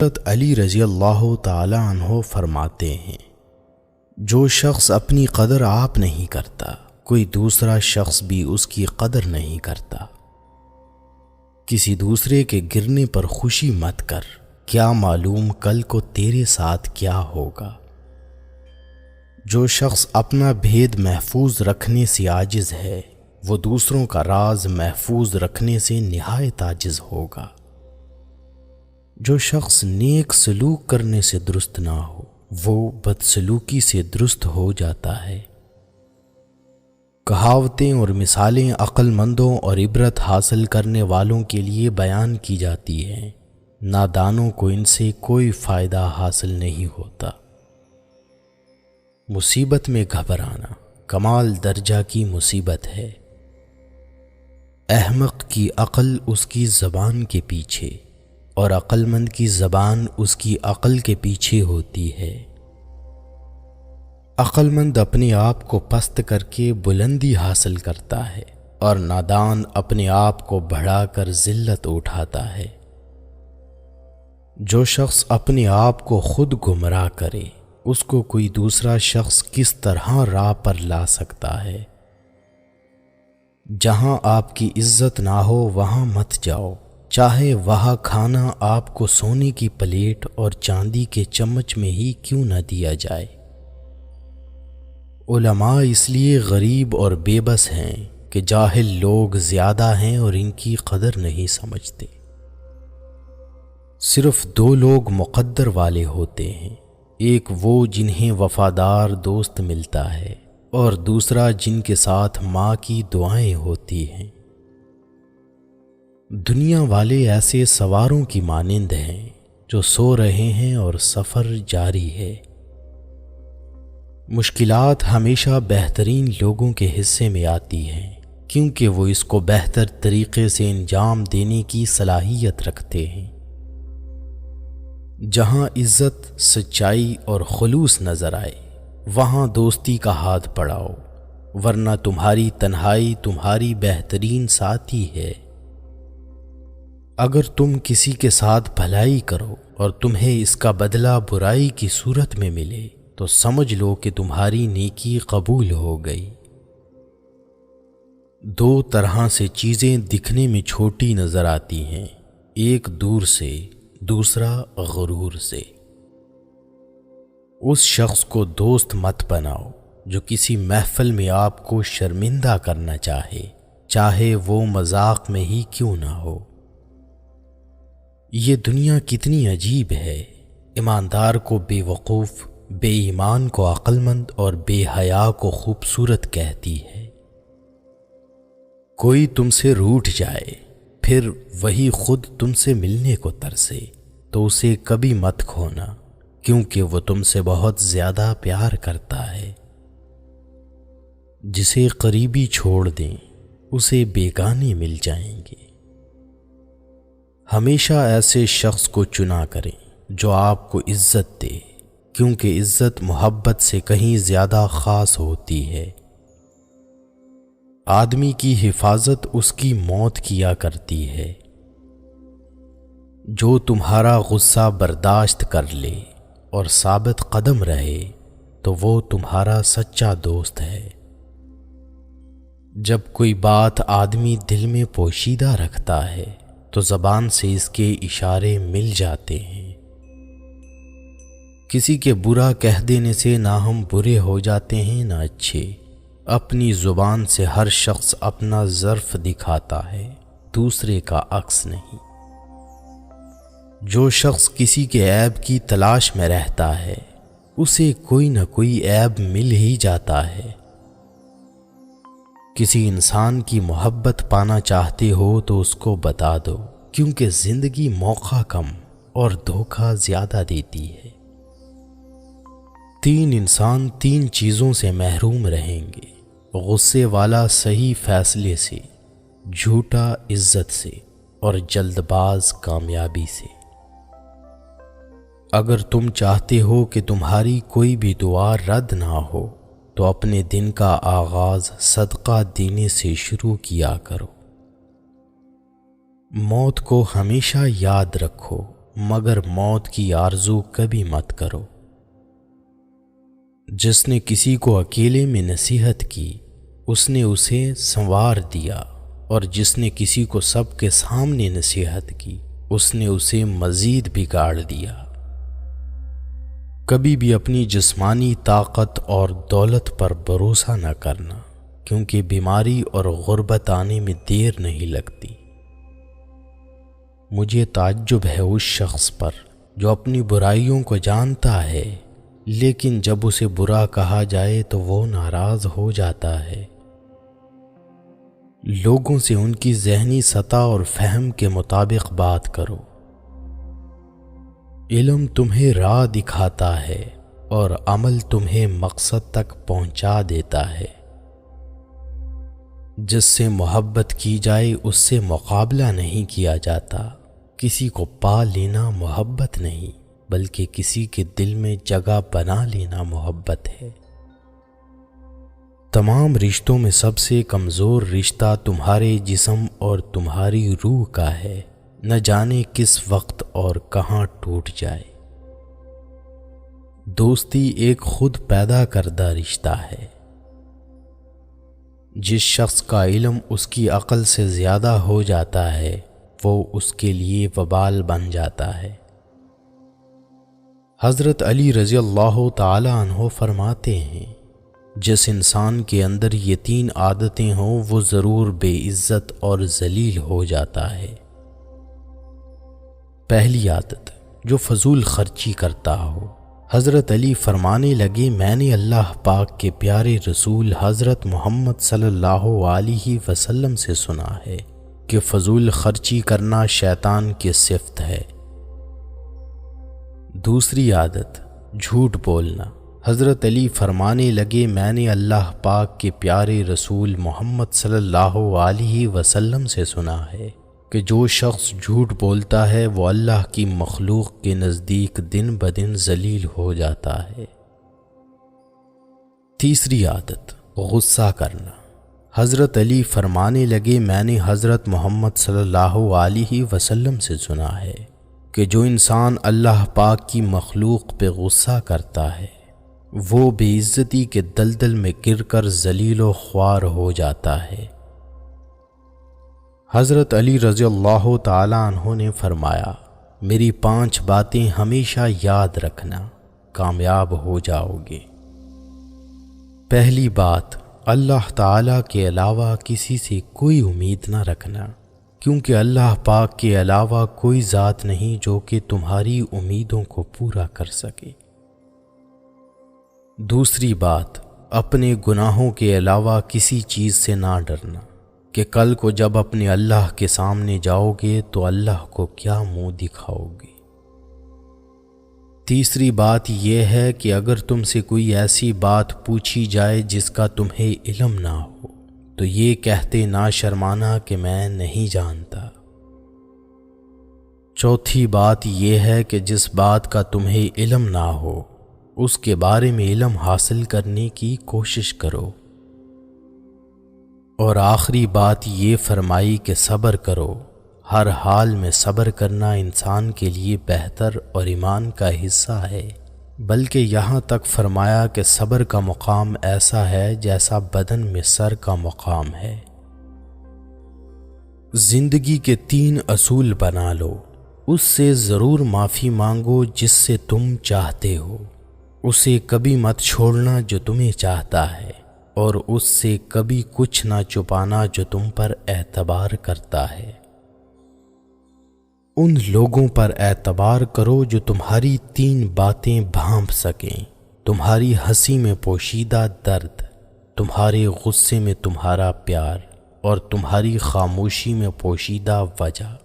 حضرت علی رضی اللہ تعالی عنہ فرماتے ہیں، جو شخص اپنی قدر آپ نہیں کرتا، کوئی دوسرا شخص بھی اس کی قدر نہیں کرتا۔ کسی دوسرے کے گرنے پر خوشی مت کر، کیا معلوم کل کو تیرے ساتھ کیا ہوگا۔ جو شخص اپنا بھید محفوظ رکھنے سے عاجز ہے، وہ دوسروں کا راز محفوظ رکھنے سے نہایت عاجز ہوگا۔ جو شخص نیک سلوک کرنے سے درست نہ ہو، وہ بدسلوکی سے درست ہو جاتا ہے۔ کہاوتیں اور مثالیں عقل مندوں اور عبرت حاصل کرنے والوں کے لیے بیان کی جاتی ہیں، نادانوں کو ان سے کوئی فائدہ حاصل نہیں ہوتا۔ مصیبت میں گھبرانا کمال درجہ کی مصیبت ہے۔ احمق کی عقل اس کی زبان کے پیچھے، اور عقل مند کی زبان اس کی عقل کے پیچھے ہوتی ہے۔ عقل مند اپنے آپ کو پست کر کے بلندی حاصل کرتا ہے، اور نادان اپنے آپ کو بڑھا کر ذلت اٹھاتا ہے۔ جو شخص اپنے آپ کو خود گمراہ کرے، اس کو کوئی دوسرا شخص کس طرح راہ پر لا سکتا ہے۔ جہاں آپ کی عزت نہ ہو وہاں مت جاؤ، چاہے وہاں کھانا آپ کو سونے کی پلیٹ اور چاندی کے چمچ میں ہی کیوں نہ دیا جائے۔ علماء اس لیے غریب اور بے بس ہیں کہ جاہل لوگ زیادہ ہیں اور ان کی قدر نہیں سمجھتے۔ صرف دو لوگ مقدر والے ہوتے ہیں، ایک وہ جنہیں وفادار دوست ملتا ہے، اور دوسرا جن کے ساتھ ماں کی دعائیں ہوتی ہیں۔ دنیا والے ایسے سواروں کی مانند ہیں جو سو رہے ہیں اور سفر جاری ہے۔ مشکلات ہمیشہ بہترین لوگوں کے حصے میں آتی ہیں، کیونکہ وہ اس کو بہتر طریقے سے انجام دینے کی صلاحیت رکھتے ہیں۔ جہاں عزت، سچائی اور خلوص نظر آئے، وہاں دوستی کا ہاتھ بڑھاؤ، ورنہ تمہاری تنہائی تمہاری بہترین ساتھی ہے۔ اگر تم کسی کے ساتھ بھلائی کرو اور تمہیں اس کا بدلہ برائی کی صورت میں ملے، تو سمجھ لو کہ تمہاری نیکی قبول ہو گئی۔ دو طرح سے چیزیں دکھنے میں چھوٹی نظر آتی ہیں، ایک دور سے، دوسرا غرور سے۔ اس شخص کو دوست مت بناؤ جو کسی محفل میں آپ کو شرمندہ کرنا چاہے وہ مذاق میں ہی کیوں نہ ہو۔ یہ دنیا کتنی عجیب ہے، ایماندار کو بے وقوف، بے ایمان کو عقل مند اور بے حیا کو خوبصورت کہتی ہے۔ کوئی تم سے روٹھ جائے، پھر وہی خود تم سے ملنے کو ترسے، تو اسے کبھی مت کھونا، کیونکہ وہ تم سے بہت زیادہ پیار کرتا ہے۔ جسے قریبی چھوڑ دیں، اسے بیگانے مل جائیں گے۔ ہمیشہ ایسے شخص کو چنا کریں جو آپ کو عزت دے، کیونکہ عزت محبت سے کہیں زیادہ خاص ہوتی ہے۔ آدمی کی حفاظت اس کی موت کیا کرتی ہے۔ جو تمہارا غصہ برداشت کر لے اور ثابت قدم رہے، تو وہ تمہارا سچا دوست ہے۔ جب کوئی بات آدمی دل میں پوشیدہ رکھتا ہے، تو زبان سے اس کے اشارے مل جاتے ہیں۔ کسی کے برا کہہ دینے سے نہ ہم برے ہو جاتے ہیں نہ اچھے۔ اپنی زبان سے ہر شخص اپنا ظرف دکھاتا ہے، دوسرے کا عکس نہیں۔ جو شخص کسی کے عیب کی تلاش میں رہتا ہے، اسے کوئی نہ کوئی عیب مل ہی جاتا ہے۔ کسی انسان کی محبت پانا چاہتے ہو تو اس کو بتا دو، کیونکہ زندگی موقع کم اور دھوکہ زیادہ دیتی ہے۔ تین انسان تین چیزوں سے محروم رہیں گے: غصے والا صحیح فیصلے سے، جھوٹا عزت سے، اور جلد باز کامیابی سے۔ اگر تم چاہتے ہو کہ تمہاری کوئی بھی دعا رد نہ ہو، تو اپنے دن کا آغاز صدقہ دینے سے شروع کیا کرو۔ موت کو ہمیشہ یاد رکھو، مگر موت کی آرزو کبھی مت کرو۔ جس نے کسی کو اکیلے میں نصیحت کی اس نے اسے سنوار دیا، اور جس نے کسی کو سب کے سامنے نصیحت کی اس نے اسے مزید بگاڑ دیا۔ کبھی بھی اپنی جسمانی طاقت اور دولت پر بھروسہ نہ کرنا، کیونکہ بیماری اور غربت آنے میں دیر نہیں لگتی۔ مجھے تعجب ہے اس شخص پر جو اپنی برائیوں کو جانتا ہے لیکن جب اسے برا کہا جائے تو وہ ناراض ہو جاتا ہے۔ لوگوں سے ان کی ذہنی سطح اور فہم کے مطابق بات کرو۔ علم تمہیں راہ دکھاتا ہے اور عمل تمہیں مقصد تک پہنچا دیتا ہے۔ جس سے محبت کی جائے اس سے مقابلہ نہیں کیا جاتا۔ کسی کو پا لینا محبت نہیں بلکہ کسی کے دل میں جگہ بنا لینا محبت ہے۔ تمام رشتوں میں سب سے کمزور رشتہ تمہارے جسم اور تمہاری روح کا ہے، نہ جانے کس وقت اور کہاں ٹوٹ جائے۔ دوستی ایک خود پیدا کردہ رشتہ ہے۔ جس شخص کا علم اس کی عقل سے زیادہ ہو جاتا ہے وہ اس کے لیے وبال بن جاتا ہے۔ حضرت علی رضی اللہ تعالی عنہ فرماتے ہیں، جس انسان کے اندر یہ 3 عادتیں ہوں وہ ضرور بے عزت اور ذلیل ہو جاتا ہے۔ پہلی عادت، جو فضول خرچی کرتا ہو۔ حضرت علی فرمانے لگے، میں نے اللہ پاک کے پیارے رسول حضرت محمد صلی اللہ علیہ وسلم سے سنا ہے کہ فضول خرچی کرنا شیطان کی صفت ہے۔ دوسری عادت، جھوٹ بولنا۔ حضرت علی فرمانے لگے، میں نے اللہ پاک کے پیارے رسول محمد صلی اللہ علیہ وسلم سے سنا ہے کہ جو شخص جھوٹ بولتا ہے وہ اللہ کی مخلوق کے نزدیک دن بدن ذلیل ہو جاتا ہے۔ تیسری عادت، غصہ کرنا۔ حضرت علی فرمانے لگے، میں نے حضرت محمد صلی اللہ علیہ وسلم سے سنا ہے کہ جو انسان اللہ پاک کی مخلوق پہ غصہ کرتا ہے وہ بے عزتی کے دلدل میں گر کر ذلیل و خوار ہو جاتا ہے۔ حضرت علی رضی اللہ تعالی عنہ نے فرمایا، میری 5 باتیں ہمیشہ یاد رکھنا، کامیاب ہو جاؤ گے۔ پہلی بات، اللہ تعالی کے علاوہ کسی سے کوئی امید نہ رکھنا، کیونکہ اللہ پاک کے علاوہ کوئی ذات نہیں جو کہ تمہاری امیدوں کو پورا کر سکے۔ دوسری بات، اپنے گناہوں کے علاوہ کسی چیز سے نہ ڈرنا کہ کل کو جب اپنے اللہ کے سامنے جاؤ گے تو اللہ کو کیا منہ دکھاؤ گے۔ تیسری بات یہ ہے کہ اگر تم سے کوئی ایسی بات پوچھی جائے جس کا تمہیں علم نہ ہو تو یہ کہتے نہ شرمانا کہ میں نہیں جانتا۔ چوتھی بات یہ ہے کہ جس بات کا تمہیں علم نہ ہو اس کے بارے میں علم حاصل کرنے کی کوشش کرو۔ اور آخری بات یہ فرمائی کہ صبر کرو۔ ہر حال میں صبر کرنا انسان کے لیے بہتر اور ایمان کا حصہ ہے، بلکہ یہاں تک فرمایا کہ صبر کا مقام ایسا ہے جیسا بدن میں سر کا مقام ہے۔ زندگی کے 3 اصول بنا لو۔ اس سے ضرور معافی مانگو جس سے تم چاہتے ہو، اسے کبھی مت چھوڑنا جو تمہیں چاہتا ہے، اور اس سے کبھی کچھ نہ چھپانا جو تم پر اعتبار کرتا ہے۔ ان لوگوں پر اعتبار کرو جو تمہاری 3 باتیں بھانپ سکیں، تمہاری ہنسی میں پوشیدہ درد، تمہارے غصے میں تمہارا پیار، اور تمہاری خاموشی میں پوشیدہ وجہ۔